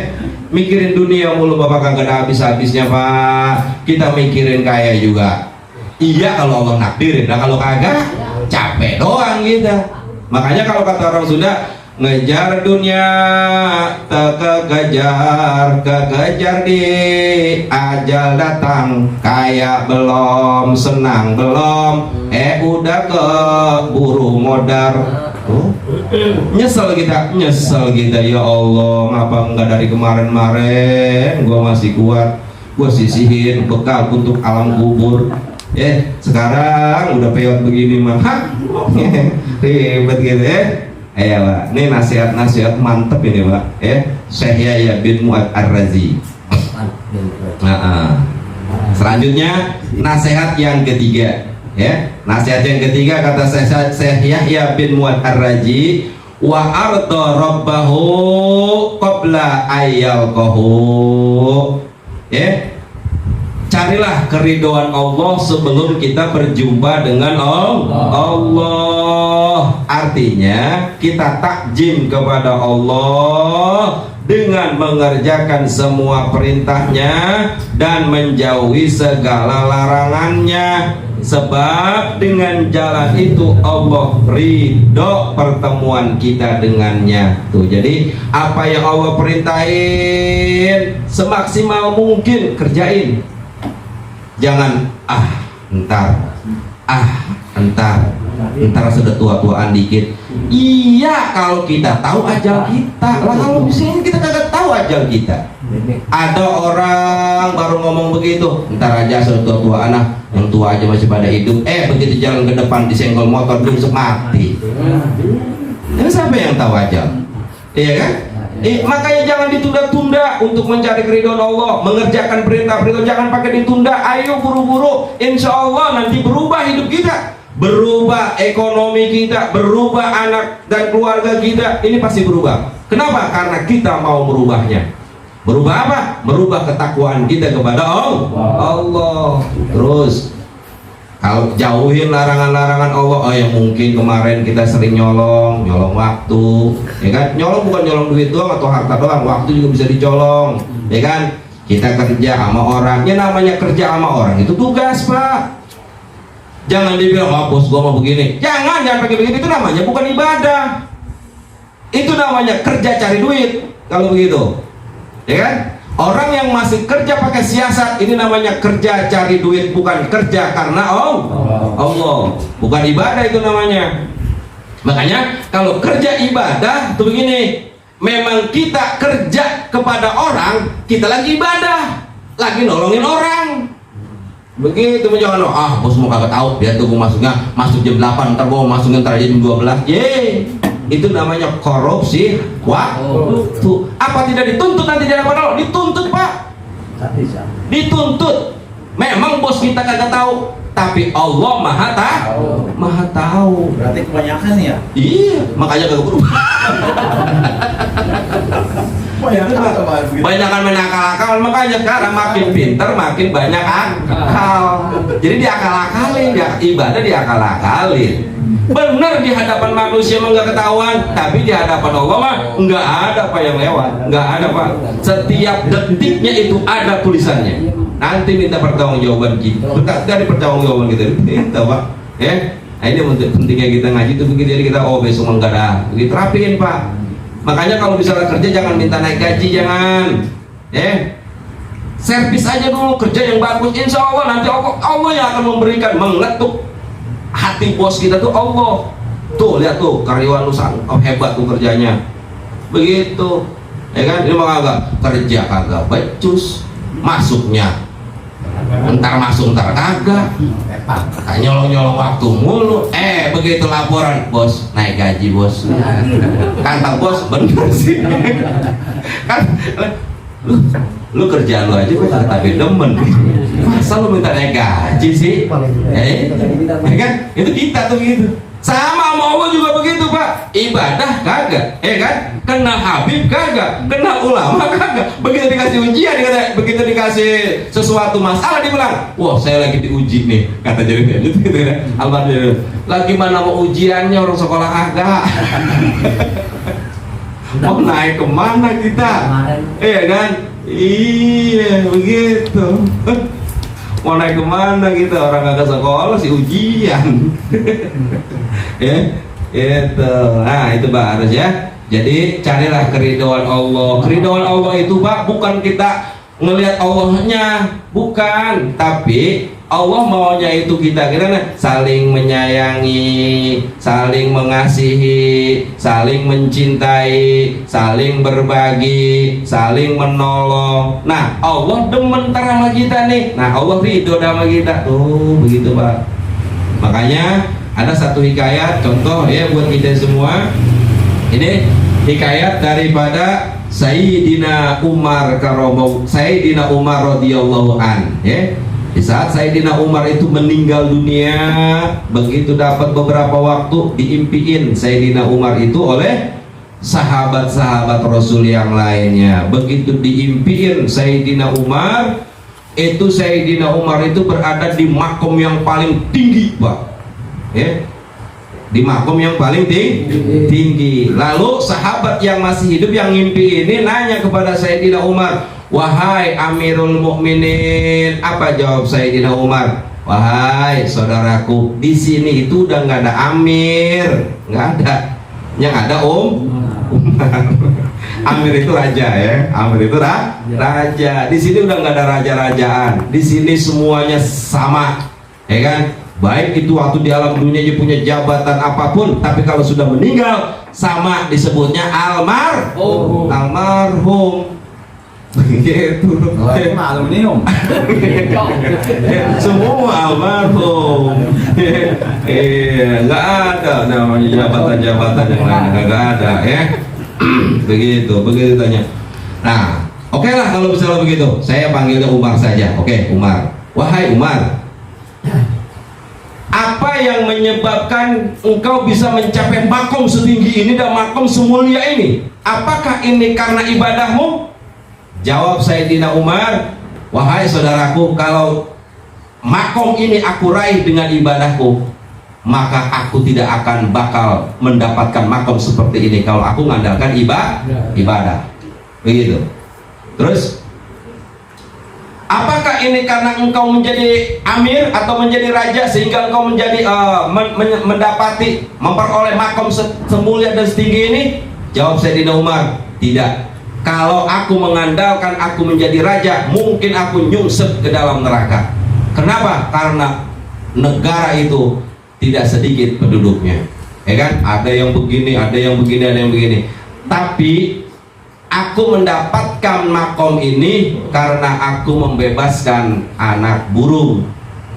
Mikirin dunia mulu bapak kagak ada habis-habisnya pak. Kita mikirin kaya juga. Iya kalau Allah nakdirin, nah kalau kagak capek doang kita. Makanya kalau kata orang Sunda, ngejar dunia tak kekejar di ajal datang, kaya belum, senang belum, udah keburu modar. Nyesel kita ya Allah, ngapa enggak dari kemarin gua masih kuat, gua sisihin bekal untuk alam kubur. Sekarang udah peot begini mah ribet gitu ya. Ayo Pak, ini nasihat mantep ini Pak, Syekh Yahya bin Mu'ad Ar-Razi. Selanjutnya nasihat yang ketiga, nasihat yang ketiga kata Syekh Yahya bin Mu'ad Ar-Razi, wa arda rabbahu qabla ayyalqahu. Carilah keridhaan Allah sebelum kita berjumpa dengan Allah. Artinya kita takjim kepada Allah dengan mengerjakan semua perintahnya dan menjauhi segala larangannya. Sebab dengan jalan itu Allah ridho pertemuan kita dengannya. Tuh, jadi apa yang Allah perintahin semaksimal mungkin kerjain. Jangan entar sudah tua-tuaan dikit. Iya kalau kita tahu ajal kita. Lah kalau di sini kita kagak tahu ajal kita. Ada orang baru ngomong begitu, entar aja sudah tua-tuaan, yang tua aja masih pada hidup. Begitu jalan ke depan disenggol motor belum mati. Ini siapa yang tahu ajal? Iya kan? Makanya jangan ditunda-tunda untuk mencari keridhaan Allah, mengerjakan perintah-perintah jangan pakai ditunda. Ayo buru-buru, insya Allah nanti berubah hidup kita, berubah ekonomi kita, berubah anak dan keluarga kita. Ini pasti berubah. Kenapa? Karena kita mau merubahnya. Berubah apa? Merubah ketakwaan kita kepada Allah. Terus kalau jauhin larangan-larangan Allah, yang mungkin kemarin kita sering nyolong waktu, ya kan? Nyolong bukan nyolong duit doang atau harta doang, waktu juga bisa dicolong, ya kan? Kita kerja sama orang, ya namanya kerja sama orang itu tugas pak. Jangan dibilang, bos gua mau begini. Jangan pakai begitu, itu namanya bukan ibadah. Itu namanya kerja cari duit, kalau begitu, ya kan? Orang yang masih kerja pakai siasat, ini namanya kerja cari duit, bukan kerja karena Allah. Bukan ibadah itu namanya. Makanya kalau kerja ibadah tuh begini, memang kita kerja kepada orang, kita lagi ibadah, lagi nolongin orang. Begitu jangan bos mau kagak tahu, dia tunggu masuk jam 8, ntar gua masukin ntar aja jam 12. Itu namanya korupsi waktu. Apa tidak dituntut nanti di hadapan Allah? Dituntut pak, dituntut. Memang bos kita kagak tahu, tapi Allah maha tahu. Berarti kebanyakan ya? Iya, makanya kagak berubah. Banyakan menakal-akal, makanya sekarang makin pinter makin banyak akal. Jadi diakal-akalin, ibadah diakal-akalin. Benar di hadapan manusia mah nggak ketahuan, tapi di hadapan Allah mah nggak ada apa yang lewat, nggak ada pak. Setiap detiknya itu ada tulisannya. Nanti minta pertanggungjawaban kita, dari pertanggungjawaban kita minta pak. Nah, ini pentingnya kita ngaji itu begitu. Jadi kita besok nggak ada, diterapin pak. Makanya kalau misalnya kerja jangan minta naik gaji, jangan. Servis aja dulu, kerja yang bagus. Insya Allah nanti Allah yang akan memberikan, meletup hati bos kita tuh Allah. Tuh lihat tuh karyawan lu hebat tuh kerjanya. Begitu. Ya kan? Ini mah kagak kerja kagak becus. Masuknya entar masuk entar kagak. Nyolong-nyolong waktu mulu. Begitu laporan, bos naik gaji bos. Kata bos bener sih. Kan lu kerjaan lu aja kok tapi demen. Masa lu minta naik gaji sih? Ya kan? Itu kita tuh gitu. Sama sama Allah juga begitu Pak. Ibadah kagak, kan? Kenal Habib kagak, kenal ulama kagak. Begitu dikasih ujian, begitu dikasih sesuatu masalah dibilang, wah saya lagi diuji nih, kata jadi gitu kan. Alhamdulillah. Lagi mana mau ujiannya orang sekolah kagak. Mau naik kemana kita? Iya kan? Iya begitu. Mau naik kemana kita, orang kagak sekolah sih ujian. Ya, itu. Nah itu Pak harus ya. Jadi carilah keridhaan Allah. Keridhaan Allah itu Pak bukan kita ngelihat Allahnya, bukan, tapi Allah maunya itu kita saling menyayangi, saling mengasihi, saling mencintai, saling berbagi, saling menolong. Nah Allah demen sama kita nih. Nah Allah ridho sama kita. Tuh begitu Pak. Makanya ada satu hikayat contoh ya buat kita semua. Ini hikayat daripada Sayyidina Umar Sayyidina Umar radhiyallahu an ya. Di saat Sayyidina Umar itu meninggal dunia, begitu dapat beberapa waktu diimpiin Sayyidina Umar itu oleh sahabat-sahabat Rasul yang lainnya. Begitu diimpiin Sayyidina Umar, itu Sayyidina Umar itu berada di makom yang paling tinggi Pak ya. Di makom yang paling tinggi. Lalu sahabat yang masih hidup yang ngimpi ini nanya kepada Sayyidina Umar, wahai Amirul Mukminin. Apa jawab Sayyidina Umar? Wahai saudaraku, di sini itu udah nggak ada Amir, nggak ada. Yang ada Umar. Amir itu raja ya. Amir itu raja. Di sini udah nggak ada raja-rajaan. Di sini semuanya sama, ya kan? Baik itu waktu di alam dunia dia punya jabatan apapun, tapi kalau sudah meninggal sama disebutnya almarhum. Begitu. Aluminium. Semua almarhum. Nggak ada namanya jabatan-jabatan yang lain, nggak ada ya. Begitu tanya. Nah, oke lah kalau misalnya begitu, saya panggilnya Umar saja. Oke, Umar. Wahai Umar, apa yang menyebabkan engkau bisa mencapai makom setinggi ini dan makom semulia ini? Apakah ini karena ibadahmu? Jawab Sayyidina Umar, wahai saudaraku, kalau makom ini aku raih dengan ibadahku, maka aku tidak akan bakal mendapatkan makom seperti ini kalau aku mengandalkan ibadah. Begitu. Terus, apakah ini karena engkau menjadi amir atau menjadi raja sehingga engkau menjadi memperoleh makom semulia dan setinggi ini? Jawab Sayyidina Umar, tidak. Kalau aku mengandalkan aku menjadi raja, mungkin aku nyungsep ke dalam neraka. Kenapa? Karena negara itu tidak sedikit penduduknya, ya kan? Ada yang begini, ada yang begini, ada yang begini. Tapi aku mendapatkan makom ini karena aku membebaskan anak burung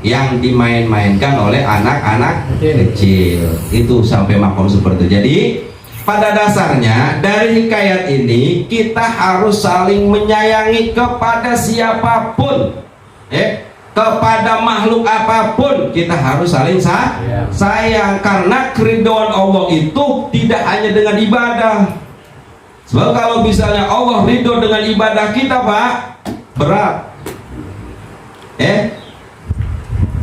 yang dimain-mainkan oleh anak-anak kecil. Itu sampai makom seperti itu. Jadi pada dasarnya dari hikayat ini kita harus saling menyayangi kepada siapapun, kepada makhluk apapun kita harus saling sayang, karena keridhaan Allah itu tidak hanya dengan ibadah. Sebab kalau misalnya Allah ridho dengan ibadah kita Pak, berat.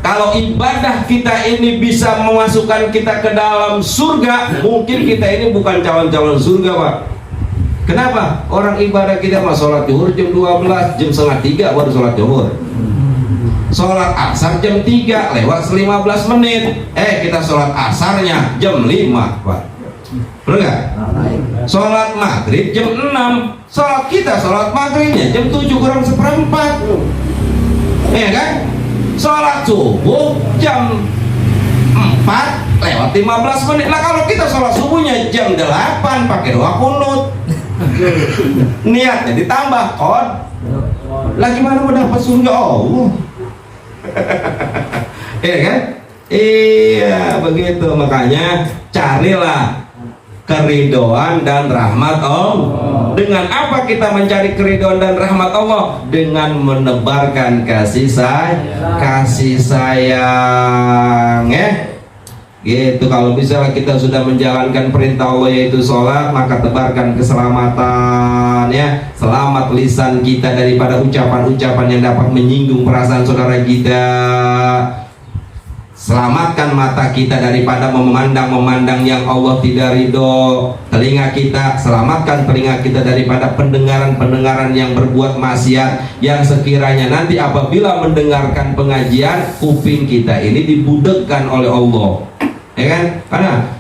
Kalau ibadah kita ini bisa memasukkan kita ke dalam surga, mungkin kita ini bukan calon-calon surga Pak. Kenapa? Orang ibadah kita mah sholat zuhur jam 12, jam setengah 3 baru sholat zuhur. Sholat asar jam 3 lewat 15 menit. Kita sholat asarnya jam 5 Pak. Bener gak? Sholat maghrib jam 6. Sholat maghribnya jam 7 kurang seperempat. Ya kan? Sholat subuh jam 4 lewat 15 menit. Lah kalau kita sholat subuhnya jam 8 pakai doa kunut, niatnya ditambah lah gimana mau dapat surga Allah? Iya kan? Iya begitu. Makanya carilah keridhaan dan rahmat Allah. Dengan apa kita mencari keridhaan dan rahmat Allah? Dengan menebarkan kasih sayang Gitu, kalau misalnya kita sudah menjalankan perintah Allah yaitu sholat, maka tebarkan keselamatan ya. Selamat lisan kita daripada ucapan-ucapan yang dapat menyinggung perasaan saudara kita. Selamatkan mata kita daripada memandang-memandang yang Allah tidak ridho. Telinga kita, selamatkan telinga kita daripada pendengaran-pendengaran yang berbuat maksiat, yang sekiranya nanti apabila mendengarkan pengajian, kuping kita ini dibudekkan oleh Allah. Ya kan?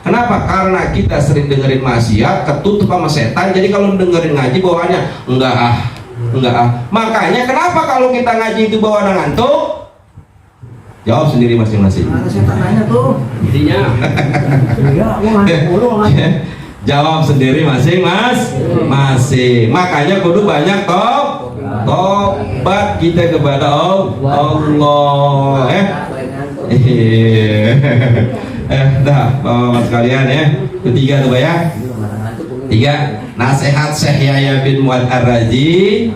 Kenapa? Karena kita sering dengerin maksiat, ketutup sama setan. Jadi kalau dengerin ngaji bawaannya enggak ah. Makanya kenapa kalau kita ngaji itu bawaan ngantuk? Jawab sendiri masing-masing. Ada setan nanya tuh. Intinya. Iya, gua ngantuk mulu ngantuk. Jawab sendiri masing-masing. Makanya kudu banyak tobat kita kepada Allah. Bapak-bapak sekalian ya. Ketiga tuh ya. 3. Nasihat Syekh Yahya bin Mu'adz Ar-Raji.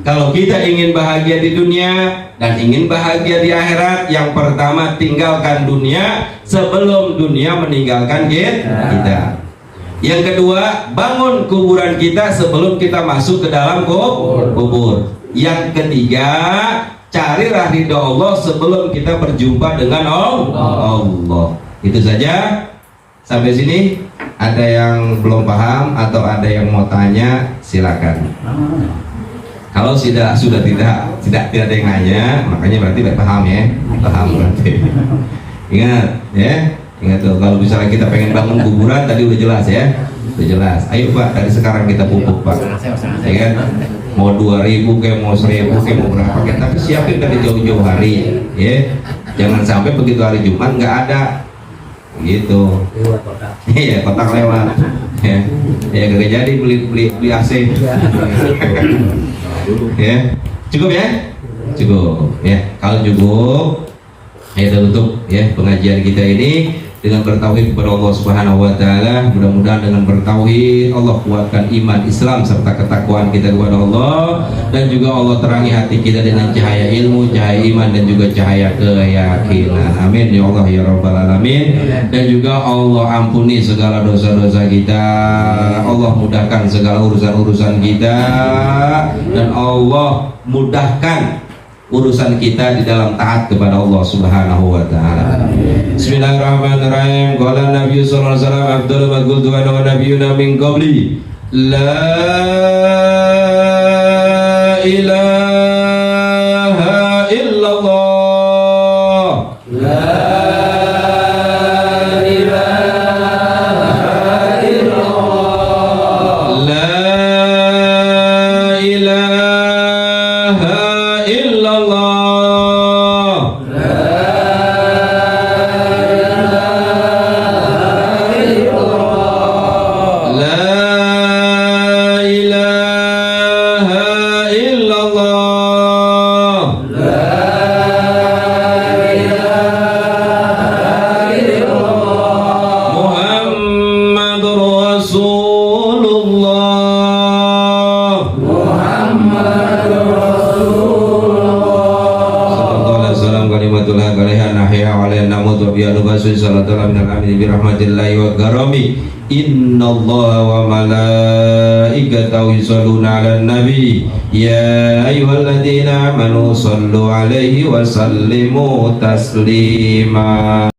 Kalau kita ingin bahagia di dunia dan ingin bahagia di akhirat, yang pertama tinggalkan dunia sebelum dunia meninggalkan kita. Yang kedua, bangun kuburan kita sebelum kita masuk ke dalam kubur. Yang ketiga, carilah ridho Allah sebelum kita berjumpa dengan Allah. Itu saja. Sampai sini ada yang belum paham atau ada yang mau tanya, silakan. Kalau sudah tidak ada yang nanya, makanya berarti paham ya. Paham berarti. Ingat ya. Ingat tuh, kalau misalnya kita pengen bangun kuburan tadi udah jelas ya. Udah jelas. Ayo Pak, dari sekarang kita pupuk Pak. Ya kan? Mau 2.000 kayak mau 1.000 kayak mau berapa kayak, tapi siapin dari jauh-jauh hari ya. Jangan sampai begitu hari Jumat nggak ada gitu. Iya, kotak lewat ya. Ya gak jadi beli AC ya. Cukup ya? Cukup ya. Kalau cukup, kita tutup ya pengajian kita ini dengan bertauhid kepada Allah Subhanahu wa taala. Mudah-mudahan dengan bertauhid Allah kuatkan iman Islam serta ketakwaan kita kepada Allah, dan juga Allah terangi hati kita dengan cahaya ilmu, cahaya iman, dan juga cahaya keyakinan. Amin ya Allah ya rabbal alamin. Dan juga Allah ampuni segala dosa-dosa kita, Allah mudahkan segala urusan-urusan kita, dan Allah mudahkan urusan kita di dalam taat kepada Allah Subhanahu wa taala. Bismillahirrahmanirrahim. Qala Nabi sallallahu alaihi wasallam, afdalu ma qultu ana wa nabiyyuna min qabli, la ilaha illallah. La ilaha illallah. La ilaha illallah. Innallaha wa malaikatahu yusholluna 'alan nabi ya ayyuhalladzina amanu shallu 'alaihi wa sallimu taslima.